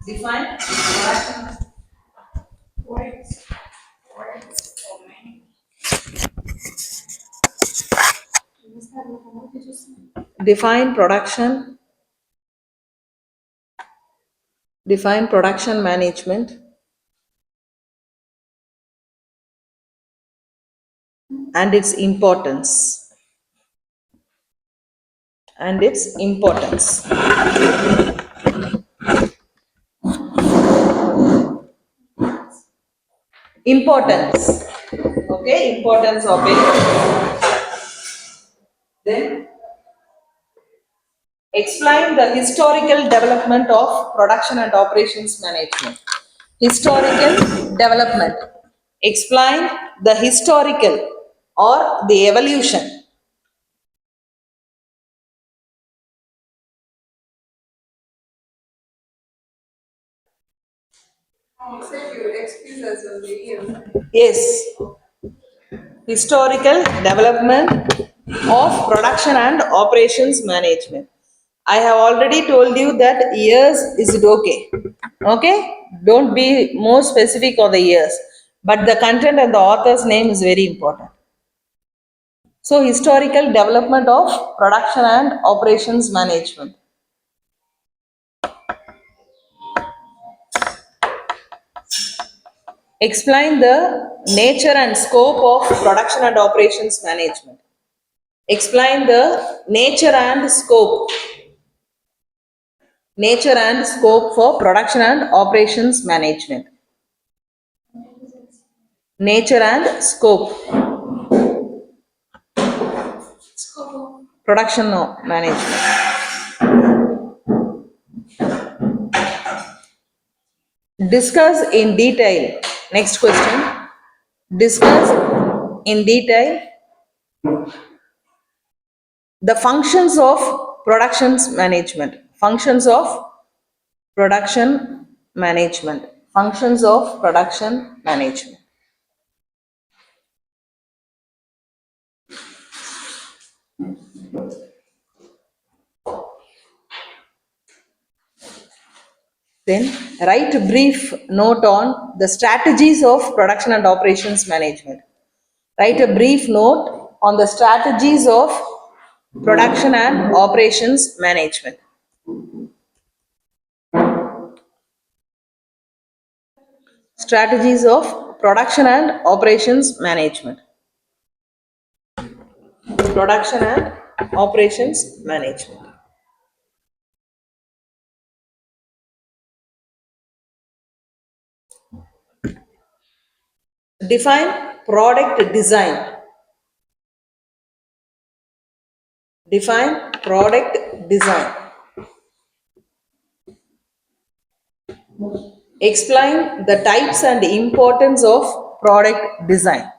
Define production. Define production. Define production management and its importance. And its importance. Importance. Okay, importance of it. Then explain the historical development of production and operations management. Historical development. Explain the historical or the evolution. Yes, historical development of production and operations management. I have already told you that years is it okay. Okay, don't be more specific on the years, but the content and the author's name is very important. So, historical development of production and operations management. Explain the nature and scope of production and operations management. Explain the nature and scope for production and operations management. Nature and scope. Production management. Discuss in detail. Next question. Discuss in detail the functions of productions management. Functions of production management. Functions of production management. Then write a brief note on the strategies of production and operations management. Write a brief note on the strategies of production and operations management. Strategies of production and operations management. Production and operations management. Define product design. Define product design. Explain the types and importance of product design.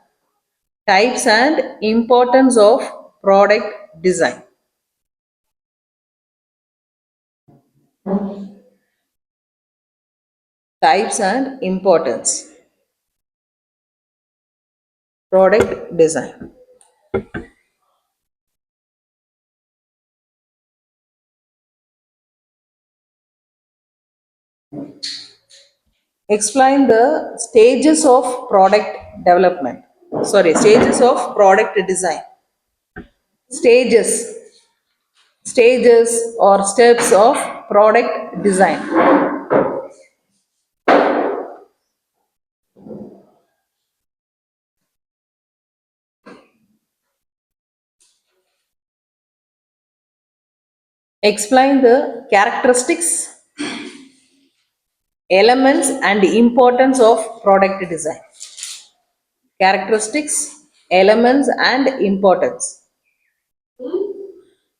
Types and importance of product design. Types and importance. Product design. Explain the stages of product development. Sorry, stages of product design. Stages. Stages or steps of product design. Explain the characteristics, elements, and importance of product design. Characteristics, elements, and importance.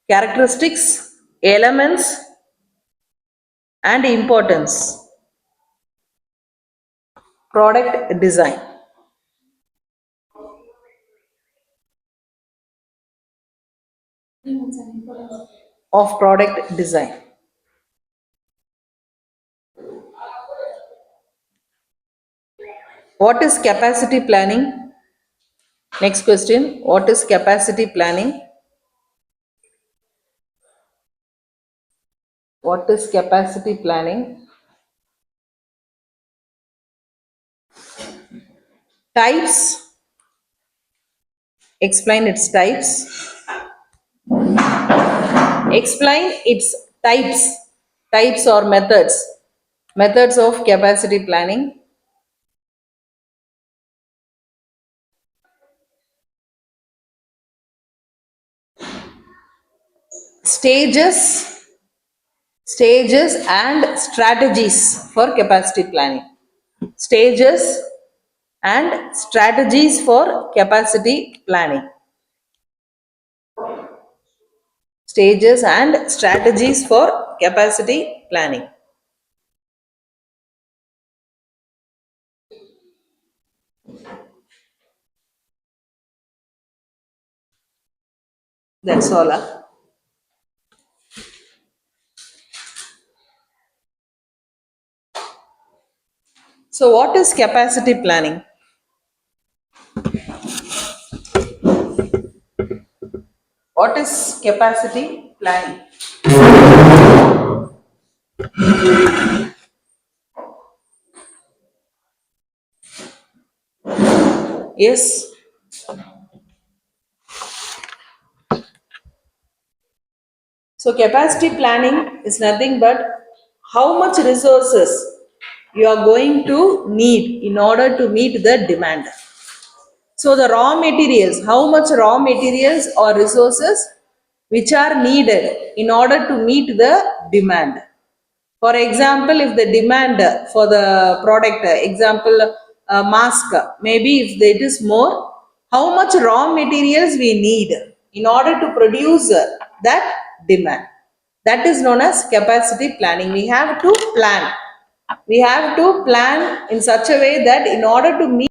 Characteristics, elements, and importance. Product design. Of product design. What is capacity planning? Next question. What is capacity planning? What is capacity planning? Types, explain its types. Explain its types or methods of capacity planning. Stages, stages and strategies for capacity planning. Stages and strategies for capacity planning. Stages and strategies for capacity planning. That's all. So, what is capacity planning? What is capacity planning? Yes. So, capacity planning is nothing but how much resources you are going to need in order to meet the demand. So, the raw materials, how much raw materials or resources which are needed in order to meet the demand. For example, if the demand for the product, example, mask, maybe if it is more, how much raw materials we need in order to produce that demand. That is known as capacity planning. We have to plan. We have to plan in such a way that in order to meet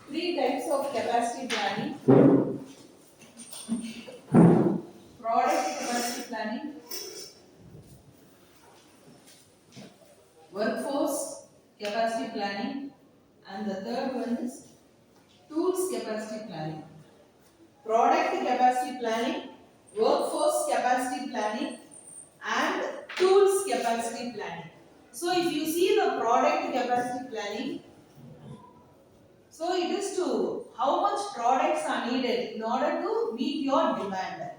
three types of capacity planning: product capacity planning, workforce capacity planning, and the third one is tools capacity planning. Product capacity planning, workforce capacity planning, and tools capacity planning. So, if you see the product capacity planning, so it is to how much products are needed in order to meet your demand.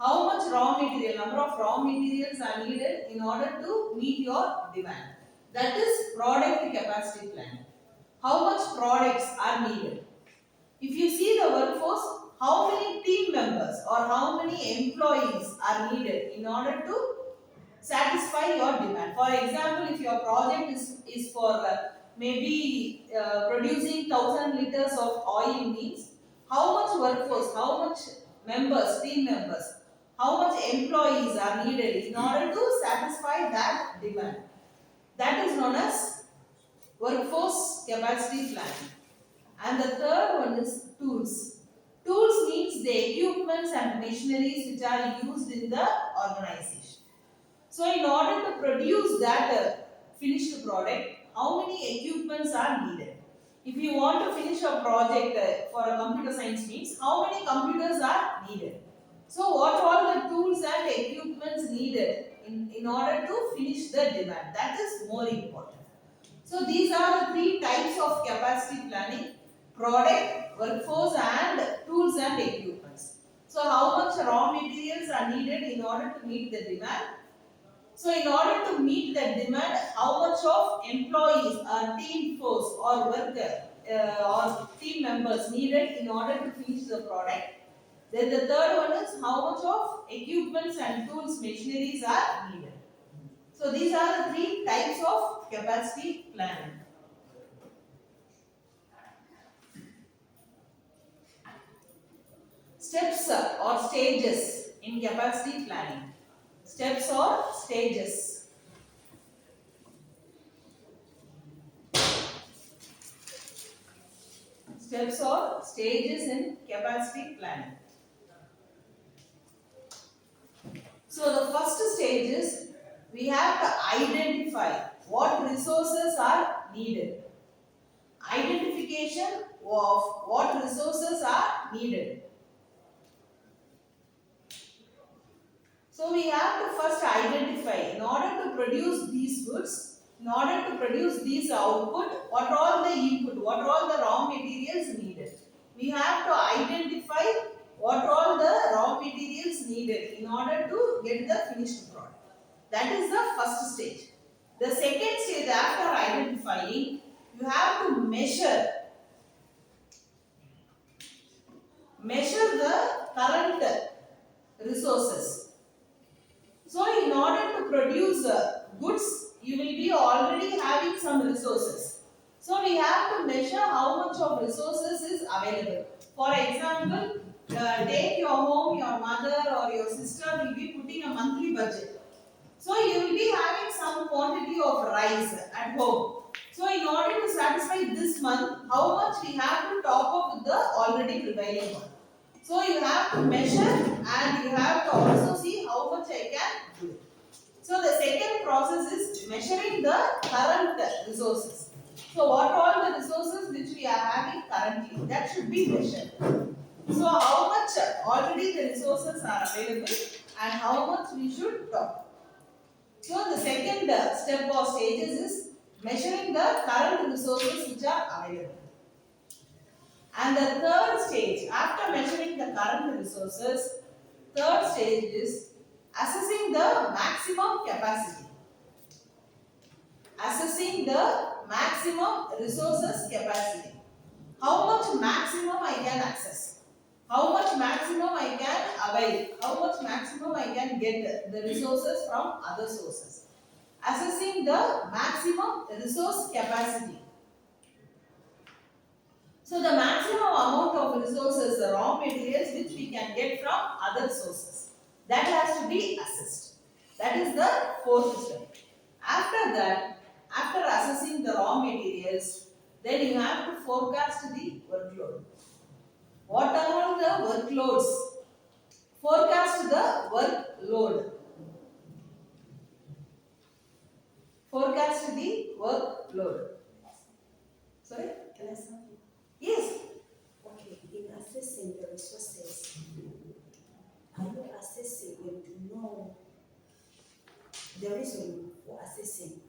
How much raw material, number of raw materials are needed in order to meet your demand. That is product capacity planning. How much products are needed. If you see the workforce, how many team members or how many employees are needed in order to satisfy your demand. For example, if your project is for maybe producing 1,000 liters of oil means how much workforce, how much members, team members, how much employees are needed in order to satisfy that demand. That is known as workforce capacity planning. And the third one is tools. Tools means the equipments and machineries which are used in the organization. So, in order to produce that finished product, how many equipments are needed? If you want to finish a project for a computer science means, how many computers are needed? So, what all the tools and equipments needed in order to finish the demand? That is more important. So, these are the three types of capacity planning: product, workforce, and tools and equipments. So how much raw materials are needed in order to meet the demand? So in order to meet that demand, how much of employees or team force or worker or team members needed in order to finish the product? Then the third one is how much of equipments and tools, machineries are needed. So these are the three types of capacity planning. Steps or stages in capacity planning. Steps or stages. Steps or stages in capacity planning. So the first stage is we have to identify what resources are needed. Identification of what resources are needed. So we have to first identify in order to produce these goods, in order to produce these output, what all the input, what all the raw materials needed. We have to identify what all the raw materials needed in order to get the finished product. That is the first stage. The second stage after identifying, you have to measure the current resources. So in order to produce goods, you will be already having some resources. So we have to measure how much of resources is available. For example, take your home, your mother or your sister will be putting a monthly budget. So you will be having some quantity of rice at home. So in order to satisfy this month, how much we have to top up with the already prevailing one. So you have to measure and you have to also see how much I can do. So the second process is measuring the current resources. So what all the resources which we are having currently, that should be measured. So how much already the resources are available and how much we should top. So the second step or stages is measuring the current resources which are available. And the third stage, after measuring the current resources, third stage is assessing the maximum capacity. Assessing the maximum resources capacity. How much maximum I can access? How much maximum I can avail? How much maximum I can get the resources from other sources? Assessing the maximum resource capacity. So the maximum amount of resources, the raw materials which we can get from other sources, that has to be assessed. That is the fourth step. After that, after assessing the raw materials, then you have to forecast the workload. What are all the workloads? Forecast the workload. Forecast the workload. Sorry? Can I stop you? Yes. Okay, in assessing the resources, are you assessing them to know the reason for assessing?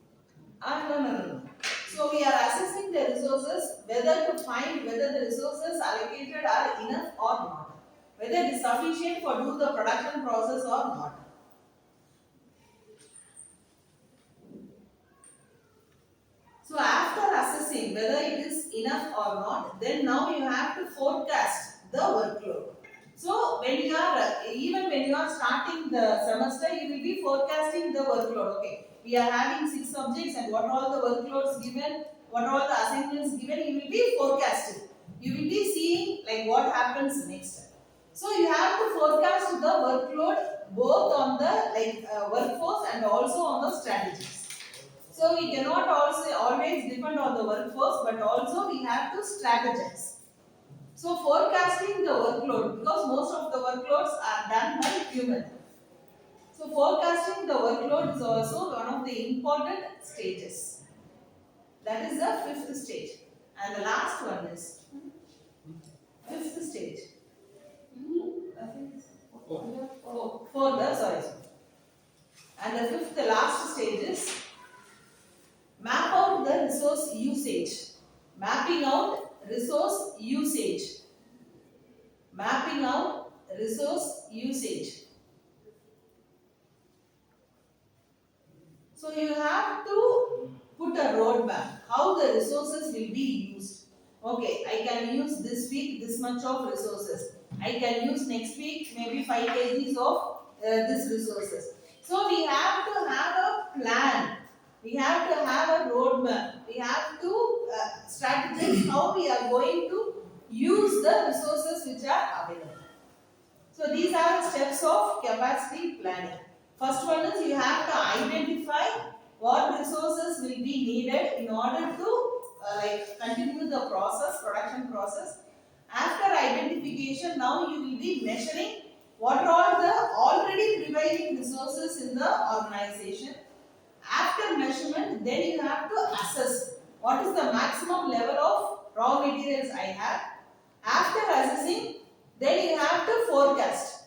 No. So we are assessing the resources whether to find whether the resources allocated are enough or not. Whether it is sufficient for do the production process or not. So after assessing whether it is enough or not, then now you have to forecast the workload. So when you are even when you are starting the semester, you will be forecasting the workload. Okay, we are having 6 subjects and what all the workloads given, what all the assignments given, you will be forecasting. You will be seeing like what happens next time. So you have to forecast the workload both on the workforce and also on the strategies. So we cannot also always depend on the workforce, but also we have to strategize. So forecasting the workload, because most of the workloads are done by human. So forecasting the workload is also one of the important stages. That is the fifth stage. And the last one is fifth stage. Sorry. And the fifth, the last stage is map out the resource usage. Mapping out resource usage. Mapping out resource usage. So you have to put a roadmap how the resources will be used. Okay, I can use this week this much of resources. I can use next week maybe 5 kgs of this resources. So we have to have a plan. We have to have a roadmap. We have to strategize how we are going to use the resources which are available. So these are steps of capacity planning. First one is you have to identify what resources will be needed in order to continue the process, production process. After identification, now you will be measuring what are the already prevailing resources in the organization. After measurement, then you have to assess what is the maximum level of raw materials I have. After assessing, then you have to forecast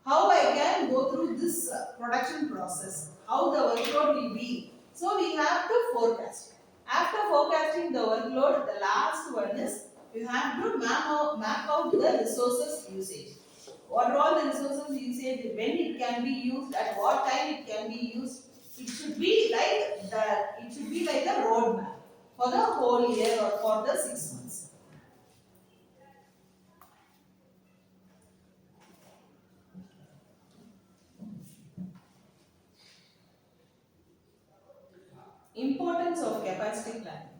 how I can go through this production process, how the workload will be. So we have to forecast. After forecasting the workload, the last one is you have to map out the resources usage. What are all the resources usage, when it can be used, at what time it can be used. It should be like a roadmap for the whole year or for the 6 months. Importance of capacity planning.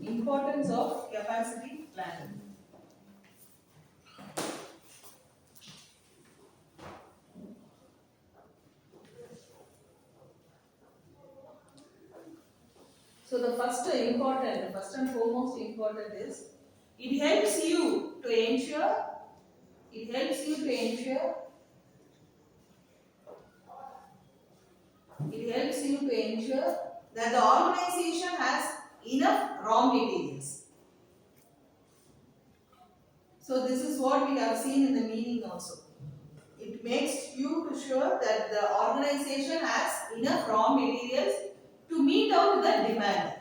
Importance of capacity planning. So the first and foremost important is it helps you to ensure, it helps you to ensure, it helps you to ensure that the organization has enough raw materials. So this is what we have seen in the meaning also. It makes you to sure that the organization has enough raw materials to meet out the demand.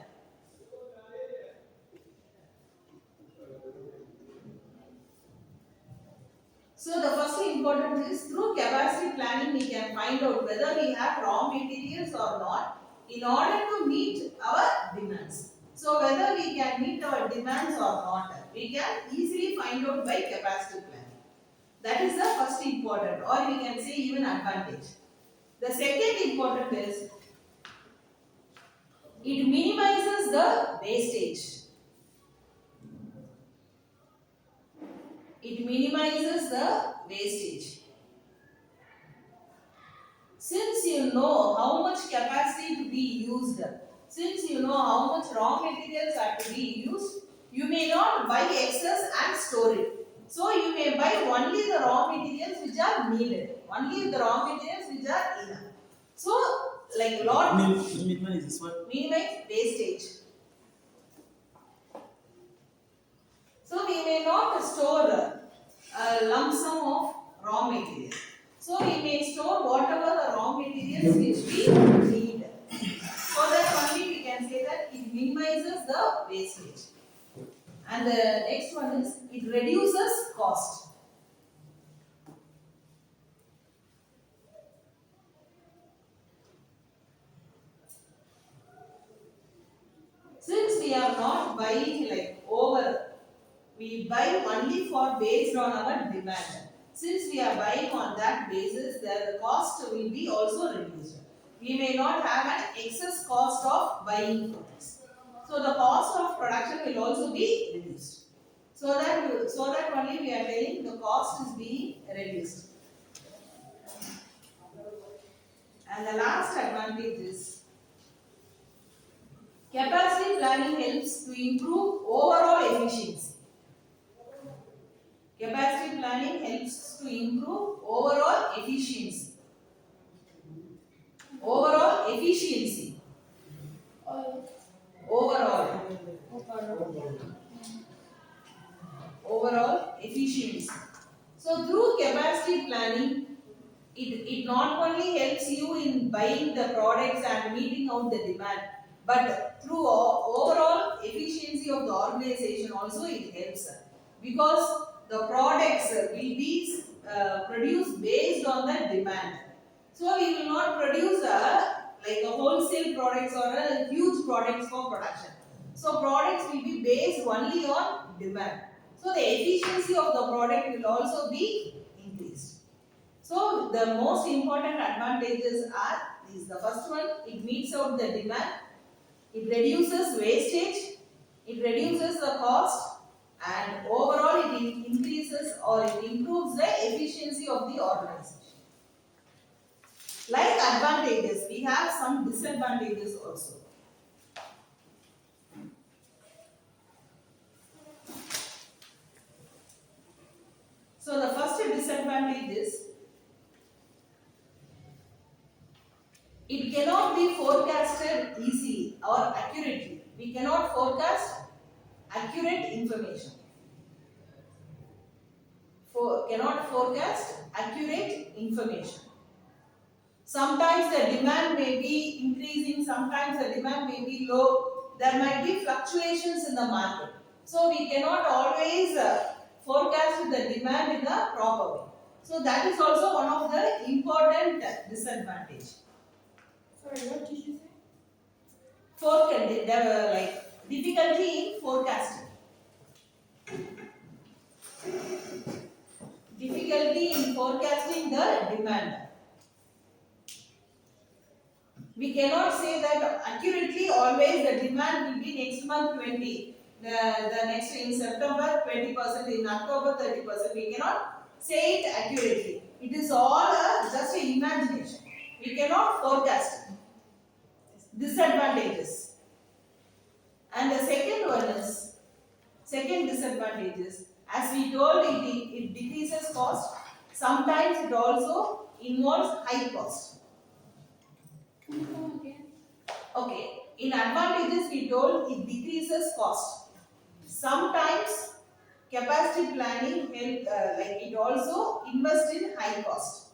So the first important is through capacity planning we can find out whether we have raw materials or not in order to meet our demands. So whether we can meet our demands or not, we can easily find out by capacity planning. That is the first important, or we can say even advantage. The second important is it minimizes the wastage. It minimizes the wastage. Since you know how much capacity to be used, since you know how much raw materials are to be used, you may not buy excess and store it. So you may buy only the raw materials which are needed, only the raw materials which are enough. So, like lot Minimize this one. minimize wastage. So we may not store a lump sum of raw materials. So we may store whatever the raw materials which we need. So that only we can say that it minimizes the wastage. And the next one is it reduces cost. Since we are not buying like over, we buy only for based on our demand. Since we are buying on that basis, the cost will be also reduced. We may not have an excess cost of buying products. So the cost of production will also be reduced. So that only we are telling the cost is being reduced. And the last advantage is capacity planning helps to improve overall efficiency. Capacity planning helps to improve overall efficiency. Overall efficiency. Overall. Overall efficiency. So through capacity planning, it not only helps you in buying the products and meeting out the demand, but through overall efficiency of the organization also it helps, because the products will be produced based on the demand. So we will not produce like a wholesale products or a huge products for production. So products will be based only on demand. So the efficiency of the product will also be increased. So the most important advantages are these. The first one, it meets out the demand, it reduces wastage, it reduces the cost, and overall it increases or it improves the efficiency of the organization. Like advantages, we have some disadvantages also. So the first disadvantage is it cannot be forecasted easily or accurately. We cannot forecast accurate information. Cannot forecast accurate information. Sometimes the demand may be increasing, sometimes the demand may be low. There might be fluctuations in the market. So we cannot always forecast the demand in a proper way. So that is also one of the important disadvantage. Sorry, what did you say? Like difficulty in forecasting. Difficulty in forecasting the demand. We cannot say that accurately always the demand will be next month 20, the next in September 20%, in October 30%. We cannot say it accurately. It is all just an imagination. We cannot forecast disadvantages. And the second disadvantage is, as we told, it decreases cost. Sometimes it also involves high cost. Come again. Okay, in advantages we told it decreases cost. Sometimes capacity planning help, like it also invest in high cost.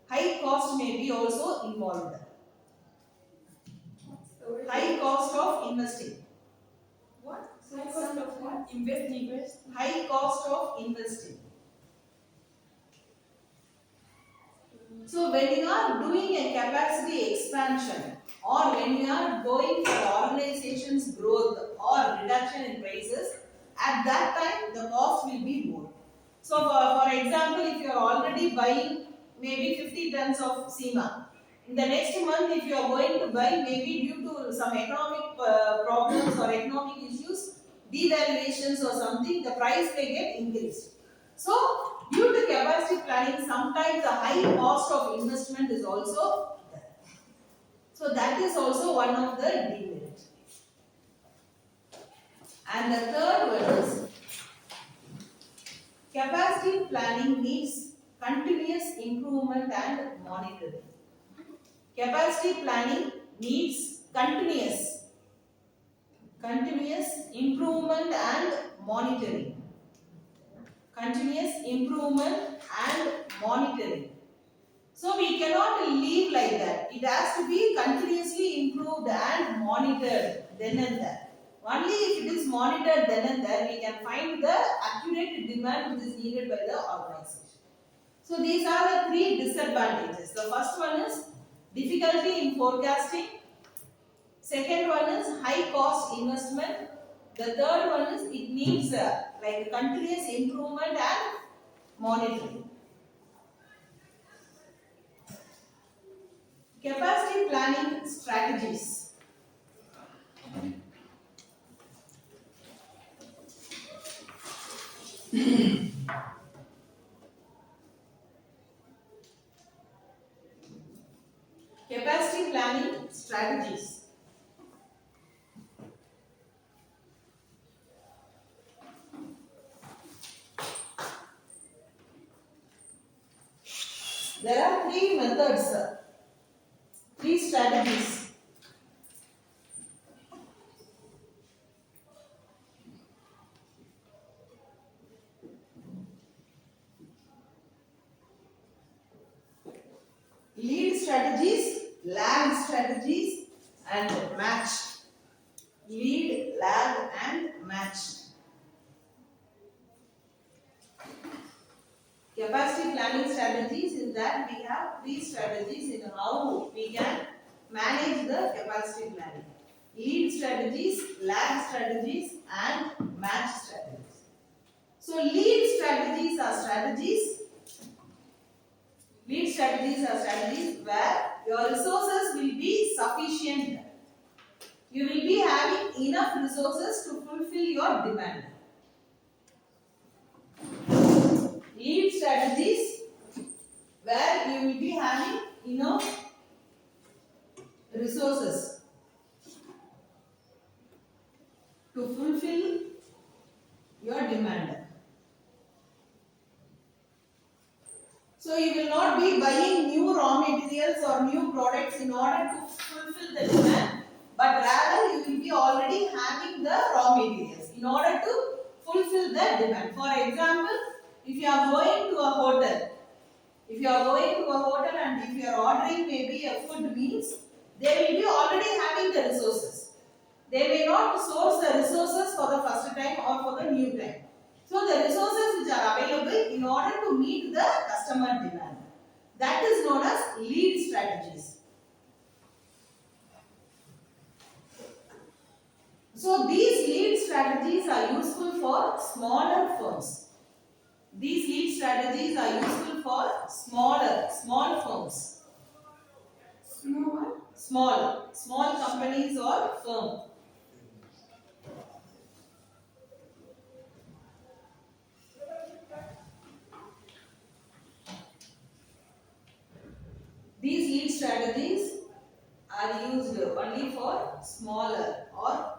High cost may be also involved. What's the word? High cost of investing. What? High cost of what? Investing. High cost of investing. So when you are doing a capacity expansion, or when you are going for organization's growth or reduction in prices, at that time the cost will be more. So for example, if you are already buying maybe 50 tons of SEMA, in the next month if you are going to buy, maybe due to some economic problems or economic issues, devaluations or something, the price may get increased. So due to capacity planning, sometimes the high cost of investment is also there. So that is also one of the demerit. And the third one is capacity planning needs continuous improvement and monitoring. Capacity planning needs continuous improvement and monitoring. Continuous improvement and monitoring. So we cannot leave like that. It has to be continuously improved and monitored then and there. Only if it is monitored then and there, we can find the accurate demand which is needed by the organization. So these are the three disadvantages. The first one is difficulty in forecasting. Second one is high cost investment. The third one is it needs like continuous improvement and monitoring. Capacity planning strategies. Capacity planning strategies. There are three methods, three strategies. Lead strategies, lag strategies, and match planning strategies is that we have three strategies in how we can manage the capacity planning. Lead strategies, lag strategies, and match strategies. So lead strategies are strategies where your resources will be sufficient. You will be having enough resources to fulfill your demand. Lead strategies where you will be having enough resources to fulfill your demand. So you will not be buying new raw materials or new products in order to fulfill the demand, but rather you will be already having the raw materials in order to fulfill the demand. For example, if you are going to a hotel, and if you are ordering maybe a food meals, they will be already having the resources. They may not source the resources for the first time or for the new time. So the resources which are available in order to meet the customer demand. That is known as lead strategies. So these lead strategies are useful for smaller firms. These lead strategies are useful for small firms. Small companies or firm. These lead strategies are used only for smaller or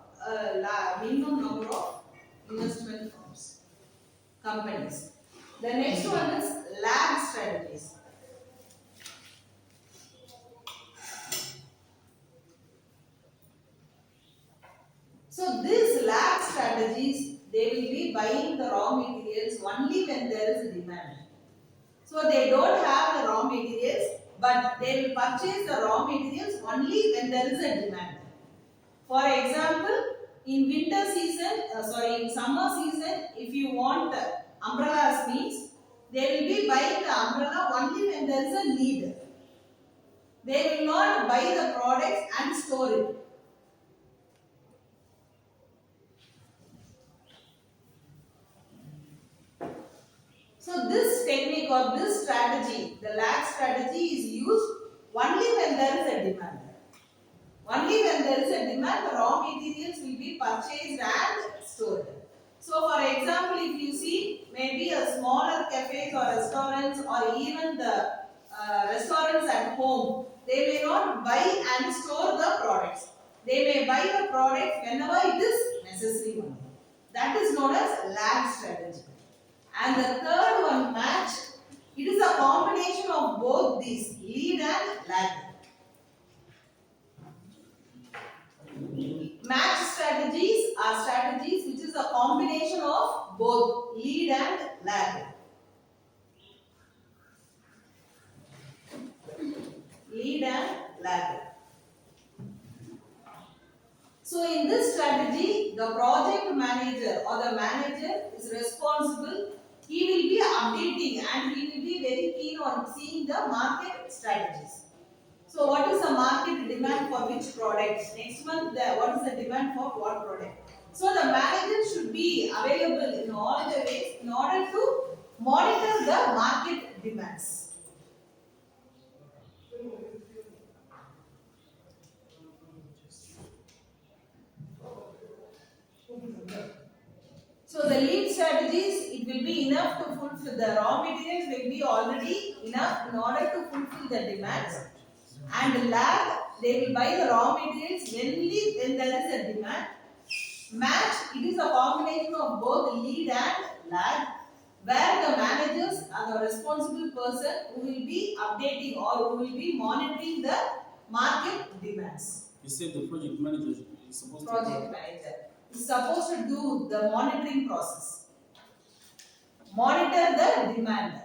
minimum number of investment firms, companies. The next one is lag strategies. So these lag strategies, they will be buying the raw materials only when there is a demand. So they don't have the raw materials, but they will purchase the raw materials only when there is a demand. For example, in summer season, if you want umbrellas means, they will be buying the umbrella only when there is a need. They will not buy the products and store it. So this technique or this strategy, the lag strategy, is used only when there is a demand. Only when there is a demand, the raw materials will be purchased and stored. So, for example, if you see maybe a smaller cafes or restaurants or even the restaurants at home, they may not buy and store the products. They may buy the products whenever it is necessary only. That is known as lag strategy. And the third one, match. It is a combination of both these, lead and lag. Match strategies are strategies which is a combination of both lead and lag. Lead and lag. So in this strategy, the project manager or the manager is responsible. He will be updating and he will be very keen on seeing the market strategies. So what is the market demand for which product? Next month, what is the demand for what product? So the manager should be available in all the ways in order to monitor the market demands. So the lead strategies, it will be enough to fulfill the raw materials will be already enough in order to fulfill the demands. And lag, they will buy the raw materials only when there is a demand. Match, it is a combination of both lead and lag, where the managers are the responsible person who will be updating or who will be monitoring the market demands. You said the project manager is supposed Project manager is supposed to do the monitoring process, monitor the demand.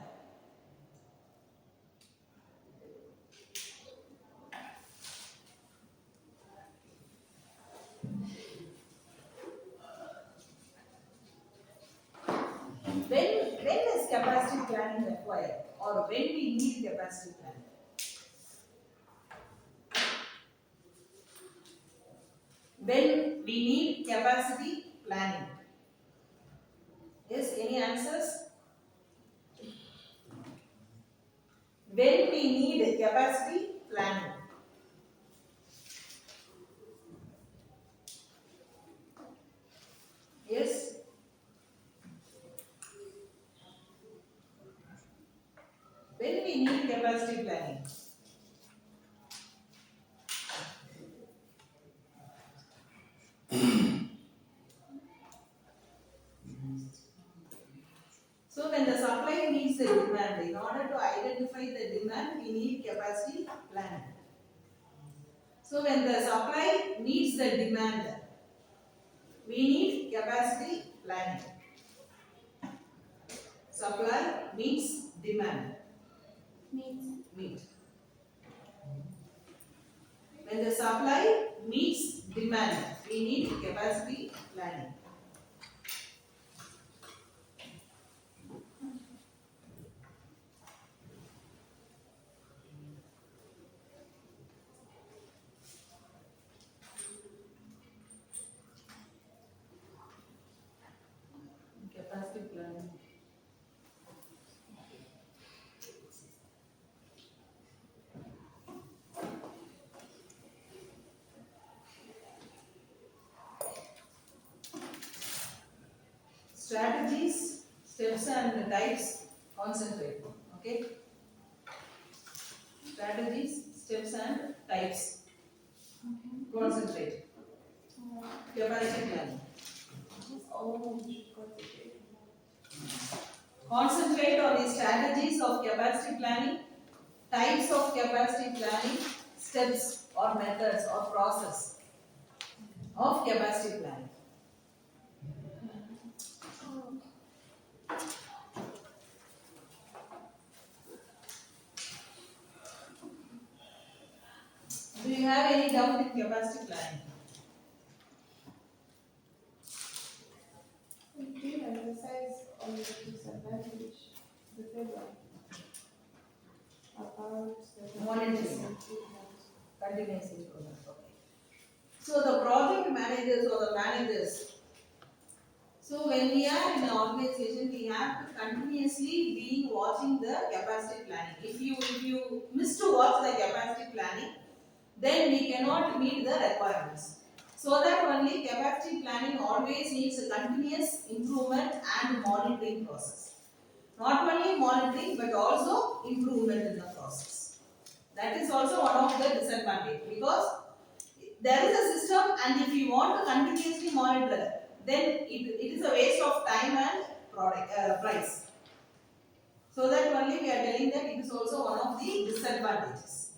When is capacity planning required or when we need capacity planning? Yes, any answers? When we need capacity planning? Yes, when we need capacity planning. So when the supply meets the demand, in order to identify the demand, we need capacity planning. So when the supply meets the demand, we need capacity planning. Supply meets demand. Meet. When the supply meets demand, we need capacity planning. Capacity planning. Strategies, steps and types, concentrate. Okay? Strategies, steps and types, concentrate. Capacity planning. Concentrate on the strategies of capacity planning, types of capacity planning, steps or methods or process of capacity planning. Do you have any doubt in capacity planning? Do you emphasize on the disadvantage, the failure, about the Monitoring. improvement? Continuous improvement. Okay. So the project managers or the managers. So when we are in an organization, we have to continuously be watching the capacity planning. If you miss to watch the capacity planning, then we cannot meet the requirements. So that only capacity planning always needs a continuous improvement and monitoring process. Not only monitoring but also improvement in the process. That is also one of the disadvantage because there is a system and if you want to continuously monitor, then it is a waste of time and price. So that only we are telling that it is also one of the disadvantages.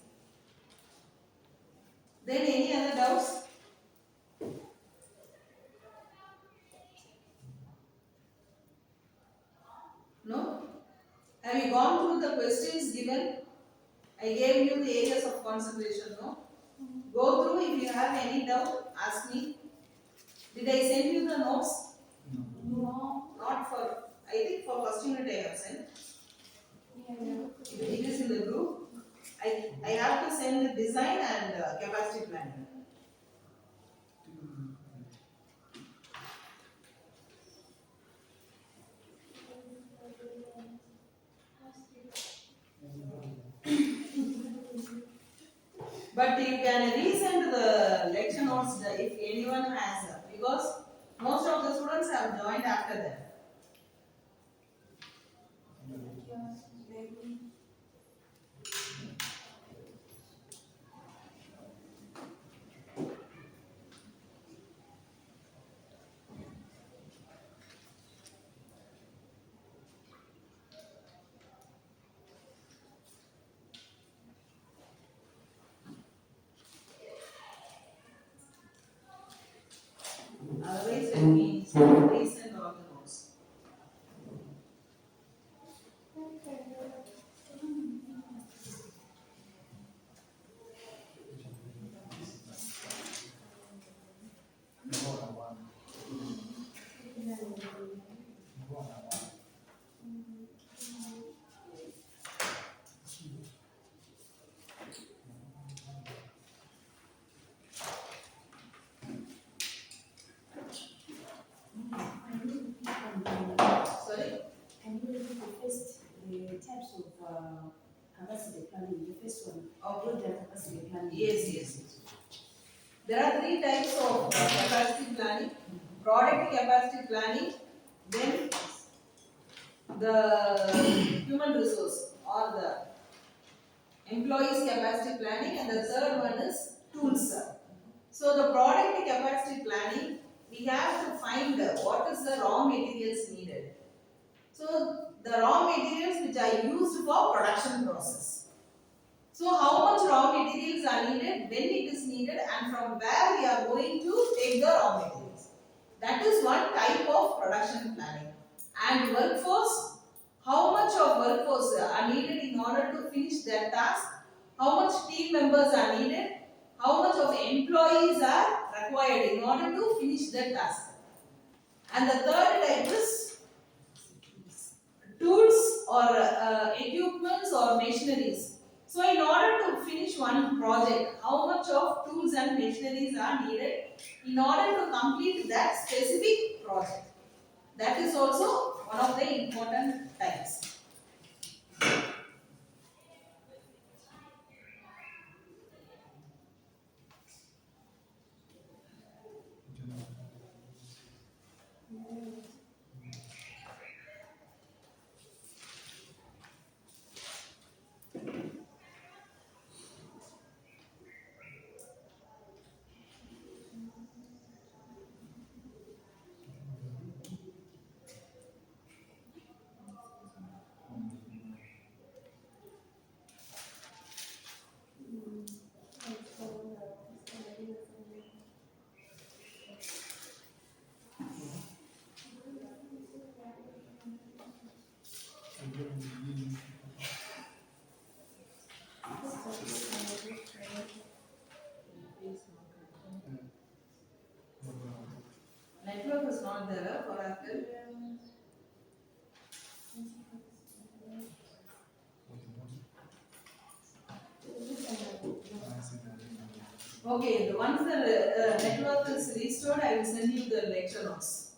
Then any other doubts? No? Have you gone through the questions given? I gave you the areas of concentration, no? Go through. If you have any doubt, ask me. Did I send you the notes? No. Not for, I think for first unit I have sent. Yeah. It is in the group. I have to send the design and capacity planning. But you can resend the lecture notes if anyone has, because most of the students have joined after that. Otherwise, let me resend all the notes. planning, the first one. Okay. Build their capacity planning. Yes. There are three types of capacity planning: product capacity planning, then the human resource or the employees capacity planning, and the third one is tools. So the product capacity planning, we have to find what is the raw materials needed. So the raw materials which are used for production process. So how much raw materials are needed, when it is needed, and from where we are going to take the raw materials. That is one type of production planning. And workforce, how much of workforce are needed in order to finish their task, how much team members are needed, how much of employees are required in order to finish the task. And the third type is tools or equipments or machineries. So in order to finish one project, how much of tools and machineries are needed in order to complete that specific project. That is also one of the important types. Network is not there for Apple. Okay, once the network is restored, I will send you the lecture notes.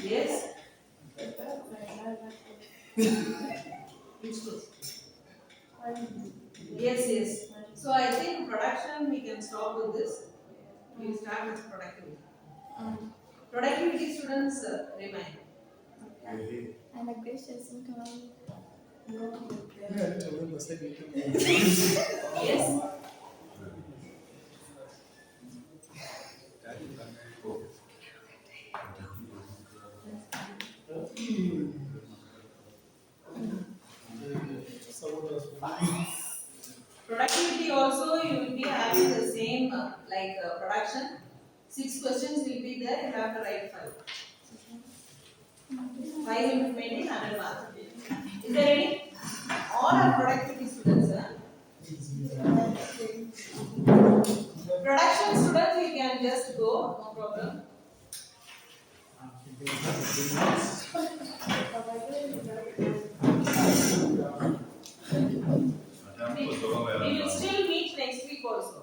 Yes? Which was? Yes. So I think production we can stop with this. We start with productivity. Productivity students remain. And the questions income. Yes. Productivity also you will be having the same like production. 6 questions will be there. You have to write 5. 5 into 20, 100 marks. Is there any? All are productivity students. Production students, you can just go, no problem. We will still meet next week also.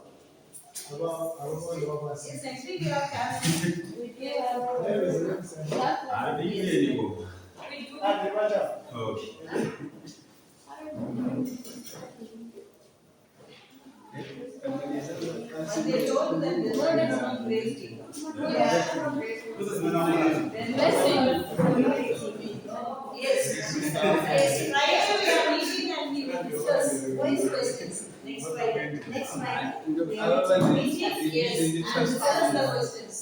Yes, next week you have class. But they told that this one is not crazy. Yes. Friday we are meeting and we will discuss voice questions. Next Friday. Next Friday. Meeting, yes, and discuss the questions.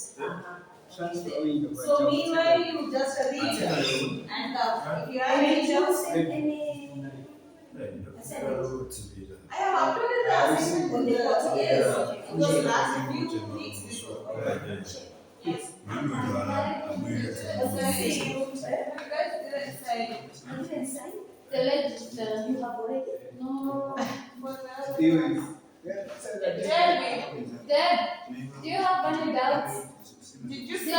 So meanwhile you just read and if you have any doubts, I have uploaded the assignment in the yes. It was last few weeks before. Yes. The register. You have already. No. Dad, do you have any doubts? Did you say?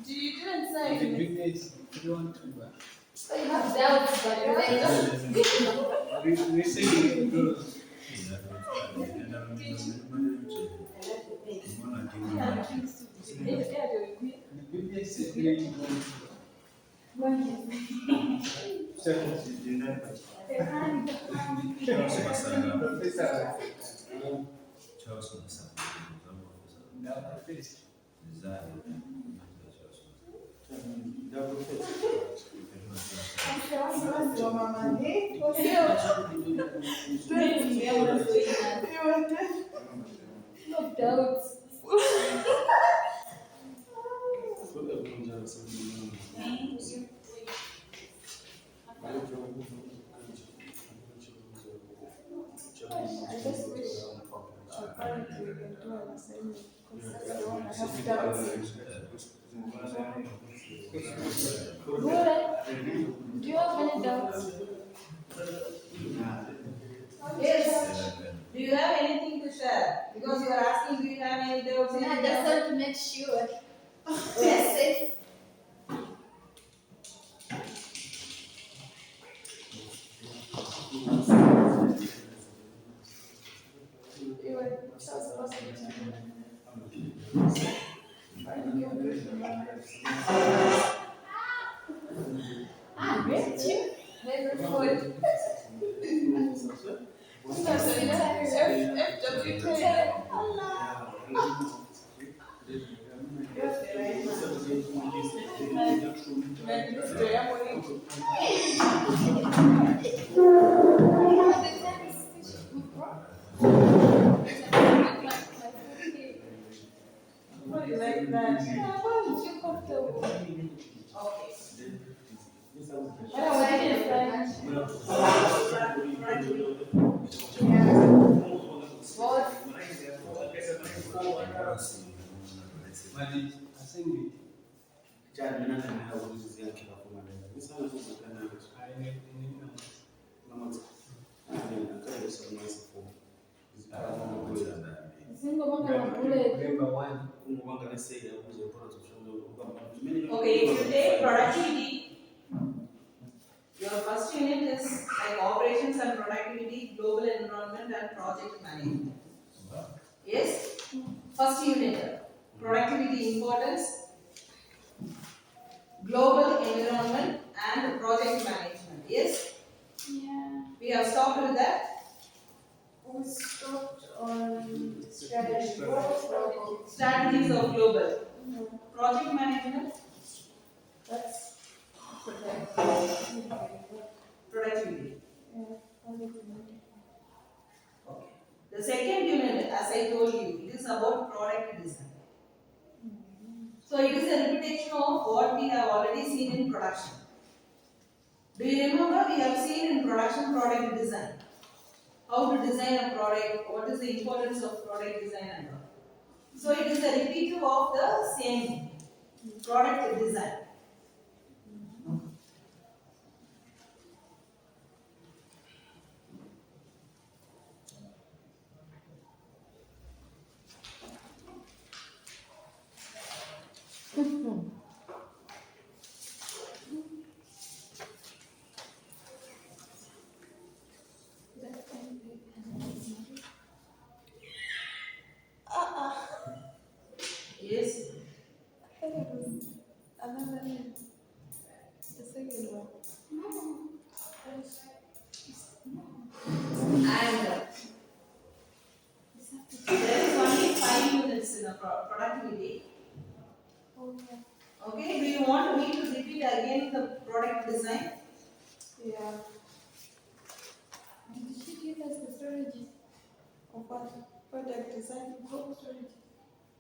You didn't say. So you have doubts, but you have doubts. I just wish apparently we can do an assignment because I don't want to have doubts. Bora, do you have any doubts? Yes. Do you have anything to share? Because you are asking, do you have any doubts? I just want to make sure. Yes. You were so supposed to be. Ah, great. Very good. So you have FWK. Like that. Feel comfortable. Okay. Okay, if you take productivity, your first unit is like operations and productivity, global environment and project management. Yes? First unit, productivity importance, global environment and project management. Yes? Yeah. We have stopped with that. We stopped on strategy. Strategies of global. Project management, That's productivity. okay. Okay. The second unit, as I told you, it is about product design. So it is a repetition of what we have already seen in production. Do you remember we have seen in production product design? How to design a product, what is the importance of product design and all. So it is a repeat of the same product design. Yes. Another name. The second one. And there is only 5 units in a productivity. Oh, yeah. Okay, do you want me to repeat again the product design? Yeah. Did she give us the strategy of what product design global strategy?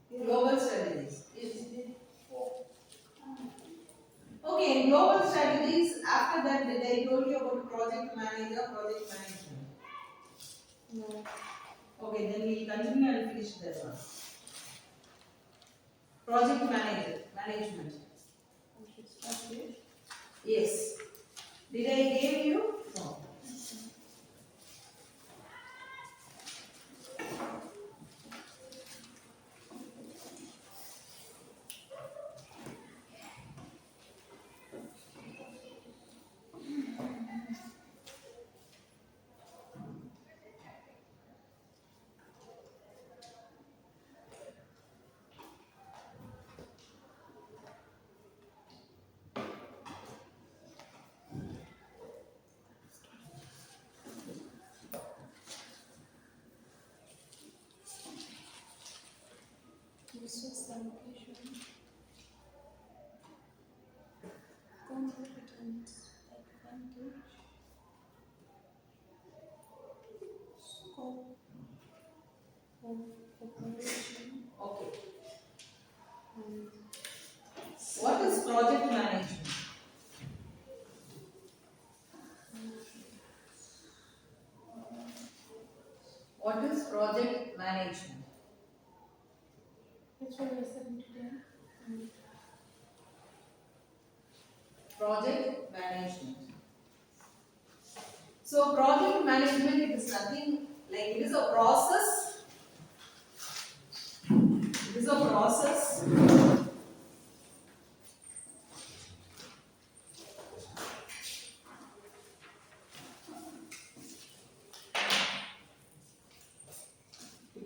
Global strategies. Yes. She did 4. Okay, in global strategies, after that, did I told you about project manager, project management? No. Okay, then we continue and finish that one. Project manager, management. We should start here. Yes. Did I give you? No. And to scope of operation Okay. and What is project management? What is project management? which one is 7 to 10? And Project management. So project management, it is nothing like, it is a process. It is a process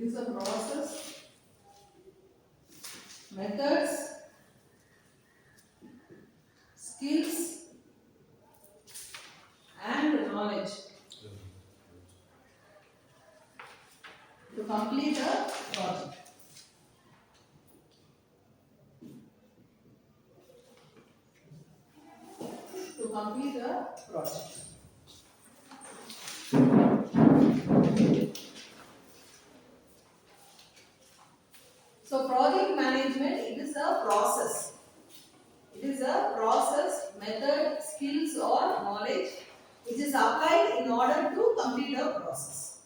it is a process, methods, skills and knowledge to complete a project. To complete a project. So project management, it is a process. It is a process, method, skills or knowledge which is applied in order to complete a process.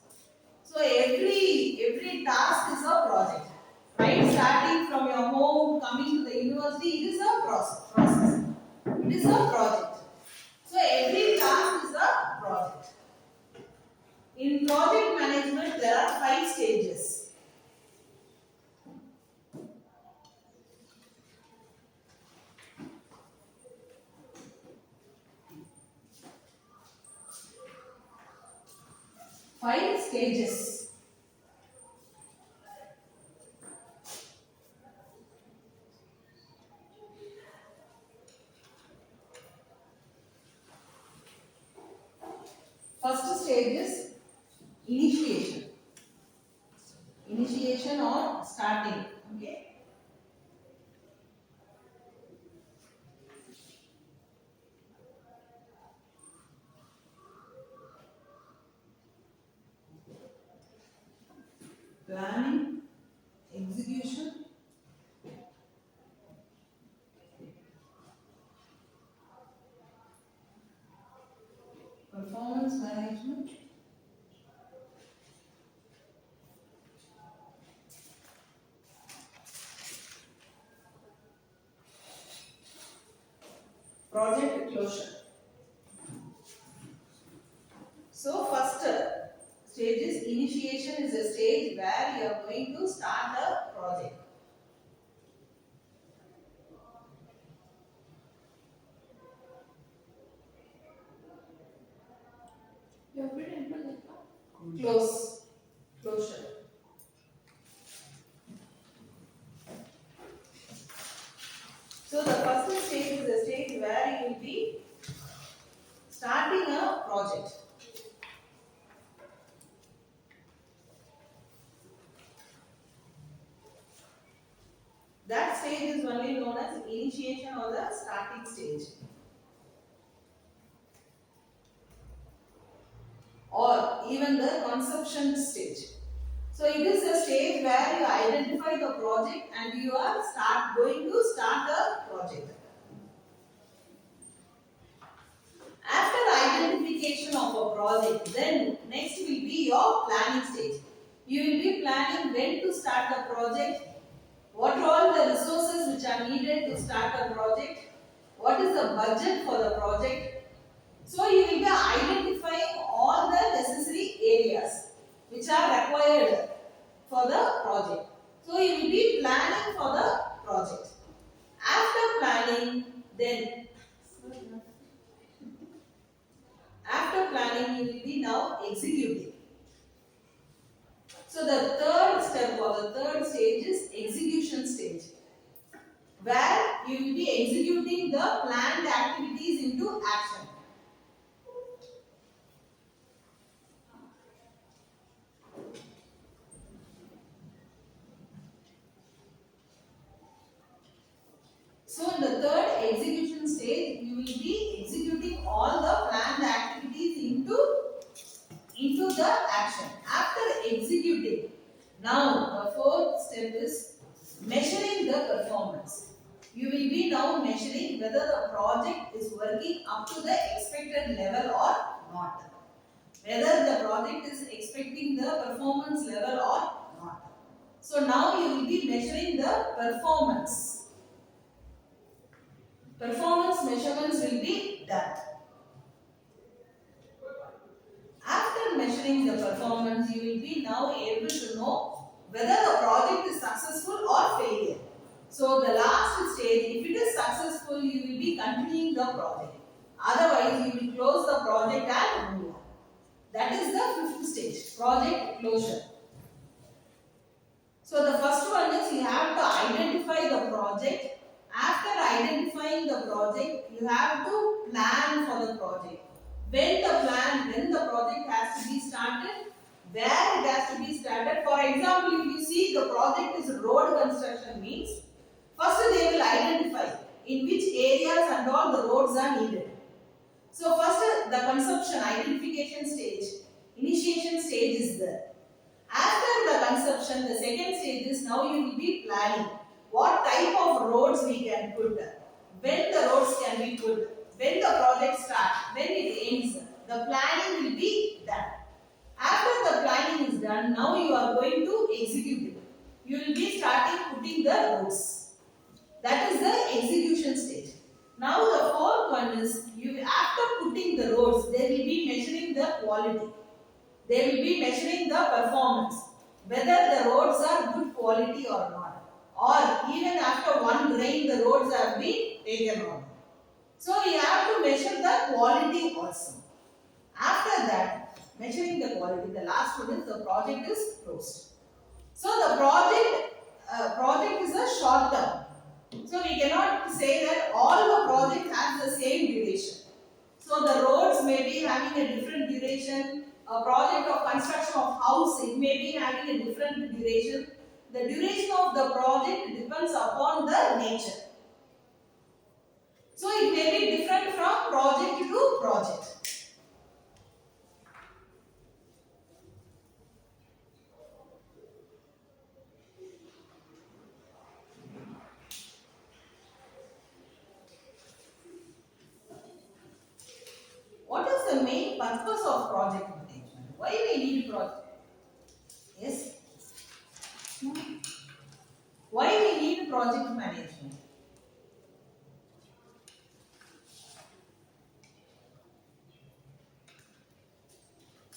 So every task is a project. Right? Starting from your home, coming to the university, it is a process. It is a project. So every task is a project. In project management, there are 5 stages. Five stages. First stage is initiation. Initiation or starting. Okay. Planning, execution, performance management, project closure. So first stage is initiation, is a stage where you are going to start a project. you have written project now? Closure. So the first stage is the stage where you will be starting a project. That stage is only known as initiation or the starting stage. Or even the conception stage. So it is a stage where you identify the project and you are going to start a project. After identification of a project, then next will be your planning stage. You will be planning when to start the project, what are all the resources which are needed to start a project, what is the budget for the project. So you will be identifying all the necessary areas which are required for the project. So you will be planning for the project. After planning, then after planning you will be now executing. So the third step or the third stage is execution stage, where you will be executing the planned activities into action. So in the third execution stage, you will be executing all the whether the project is working up to the expected level or not. Whether the project is expecting the performance level or not. So now you will be measuring the performance. Performance measurements will be done. After measuring the performance, you will be now able to know whether the project is successful or failure. So the last stage, if it is successful, you will be continuing the project. Otherwise, you will close the project and move on. That is the fifth stage, project closure. So the first one is you have to identify the project. After identifying the project, you have to plan for the project. When the project has to be started, where it has to be started. For example, if you see the project is road construction means, first they will identify in which areas and all the roads are needed. So first the conception, identification stage, initiation stage is there. After the conception, the second stage is now you will be planning what type of roads we can put, when the roads can be put, when the project starts, when it ends. The planning will be done. After the planning is done, now you are going to execute it. You will be starting putting the roads. That is the execution stage. Now the fourth one is you after putting the roads, they will be measuring the quality. They will be measuring the performance, whether the roads are good quality or not, or even after one rain the roads have been taken on. So we have to measure the quality also. After that, measuring the quality, the last one is the project is closed. So the project is a short term. So we cannot say that all the projects have the same duration. So the roads may be having a different duration. A project of construction of house, it may be having a different duration. The duration of the project depends upon the nature. So it may be different from project to project. What is the main purpose of project management? Why we need project? Yes? Why we need project management?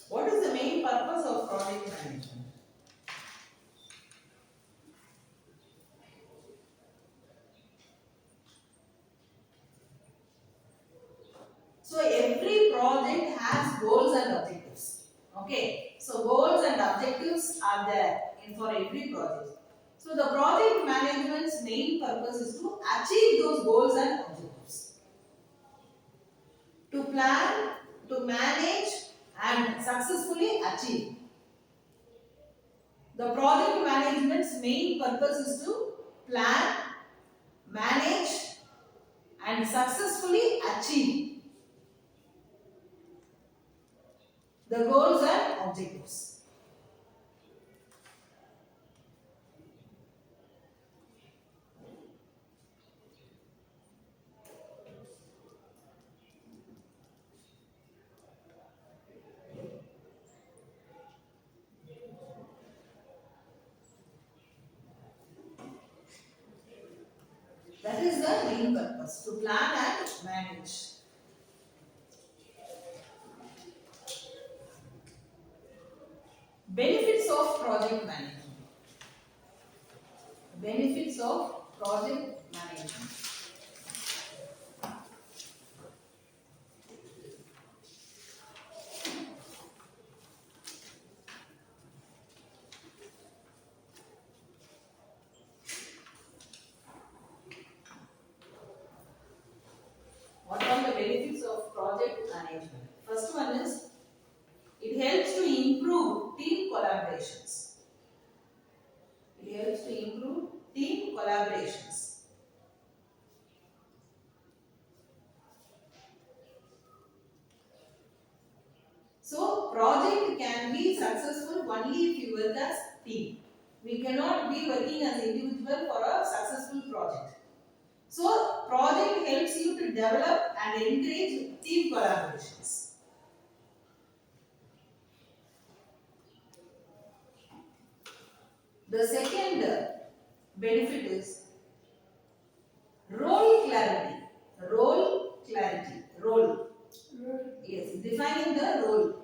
What is the main purpose of project management? So every project has goals and objectives. Okay. So goals and objectives are there for every project. So the project management's main purpose is to achieve those goals and objectives. To plan, to manage and successfully achieve. The project management's main purpose is to plan, manage and successfully achieve the goals and objectives. That is the main purpose, to plan and manage. Benefits of project management. Benefits of project management. What are the benefits of project management? First one is it helps to improve team collaborations. It helps to improve team collaborations. So project can be successful only if you work as team. We cannot be working as individual for a successful project. So project helps you develop and encourage team collaborations. The second benefit is role clarity. Role clarity. Role. Yes, defining the role.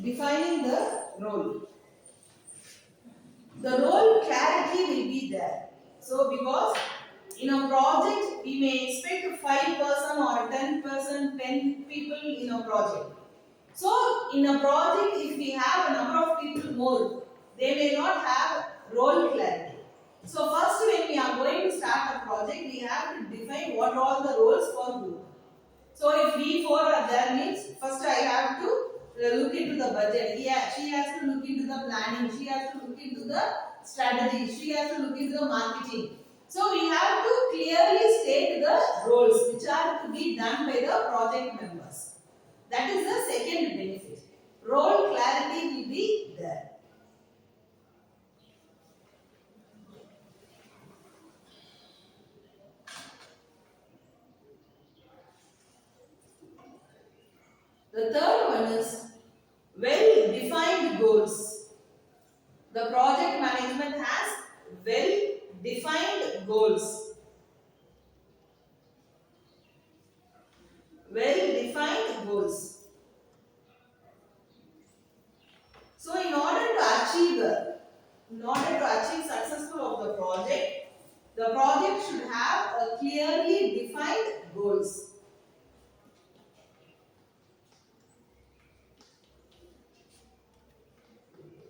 Defining the role. The role clarity will be there. So, because in a project we may expect 5 person or 10 person, 10 people in a project. So, in a project, if we have a number of people more, they may not have role clarity. So, first, when we are going to start a project, we have to define what all the roles for who. So, if we four are there means, first I have to look into the budget. Yeah, she has to look into the planning. She has to look into the strategy. She has to look into the marketing. So, we have to clearly state the roles which are to be done by the project members. That is the second benefit. Role clarity will be there. The third one is well-defined goals. The project management has well-defined goals. Well-defined goals. So, in order to achieve successful of the project should have a clearly defined goals.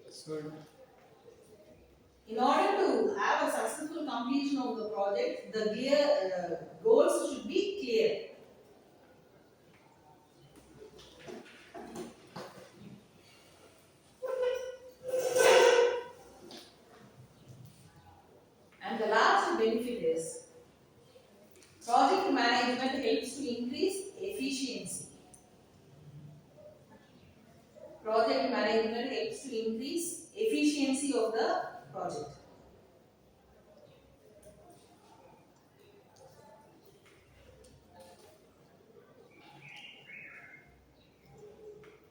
Sorry. In order to have a successful completion of the project, the goals should be clear. And the last benefit is project management helps to increase efficiency. Project management helps to increase efficiency of the project.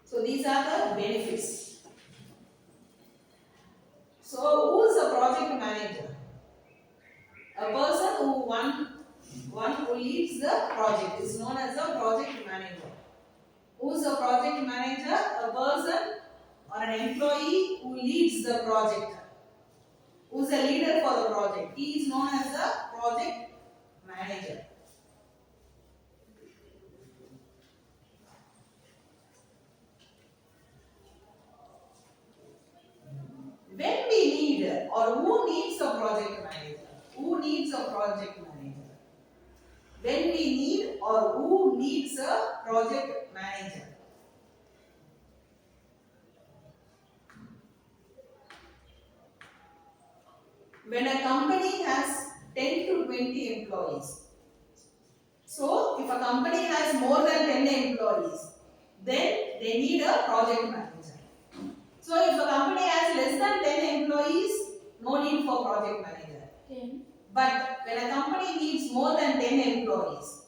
So these are the benefits. So who is a project manager? A person who leads the project is known as a project manager. Who is a project manager? A person or an employee who leads the project. Who is a leader for the project? He is known as a project manager. When we need or who needs a project manager? Who needs a project manager? When we need or who needs a project manager? When a company has 10 to 20 employees. So, if a company has more than 10 employees, then they need a project manager. So, if a company has less than 10 employees, no need for project manager. 10. But when a company needs more than 10 employees,